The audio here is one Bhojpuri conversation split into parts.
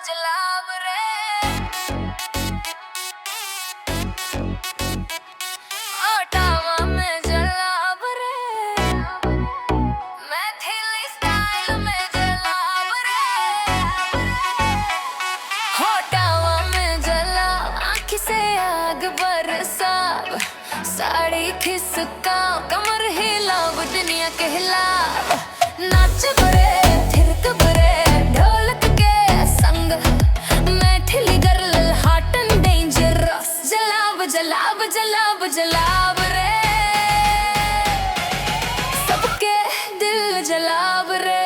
जलाब रे ओटावा में जलाब रे मैथिली स्टाइल में जलाब रे ओटावा में जला आँख से आग बरसाव साड़ी खिसकाओ कमर हिलाओ दुनिया कहलाओ नाच बरे थिरक बरे ढोलक के संग Maithili girl hot and dangerous जलाब जलाब जलाब जलाब रे सबके दिल जलाब रे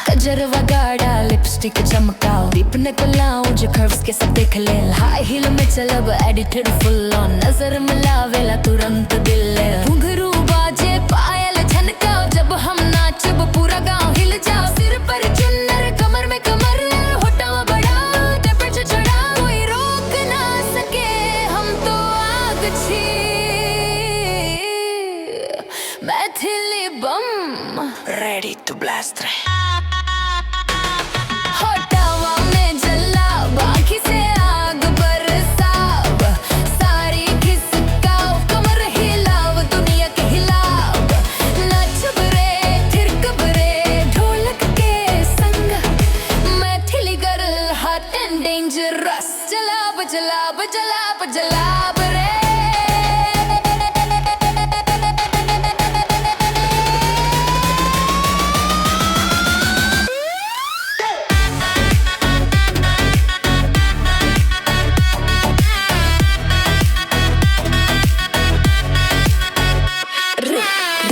कजरवा गाड़ा लिपस्टिक चमकाओ दीपने को लाऊं जो कर्व्स के सब देख ले हाई हील में चलब एडिटेड फुल ऑन नजर मिलावेला तुरंत दिल ले घुंघरू बाजे पायल झनकाओ जब हम नाचब पूरा गांव हिल जाओ सिर पर चुन्नर कमर में कमर होठवा बढ़ाओ टेम्परेचर चढ़ाओ कोई रोक ना सके हम तो आग छी मैथिली बम Ready to blast रे होटावा में जलाब आँखी से आग बरसाव सारी खिसकाओ कमर हिलाव दुनिया के हिलाव नाचब रे थिरकब रे ढोलक के संग Maithili girl hot and dangerous जलाब जलाब जलाब जलाब रे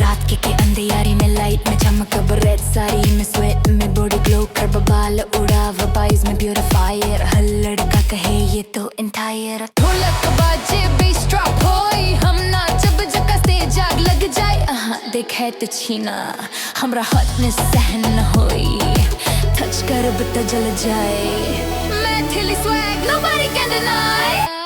रात के अंधियारी में लाइट में चमक रेड साड़ी में स्वेट में बॉडी ग्लो कर बाल उड़ाव बाइज में ब्यूटीफायर हर लड़का कहे ये तो एंटायर ढोलक बाजे बेस ड्रॉप होई हम नाचब जका स्टेज आग लग जाए देखे तो छीना हमरा हाथ में सहन न होई टच करब तो जल जाए Maithili swag nobody can deny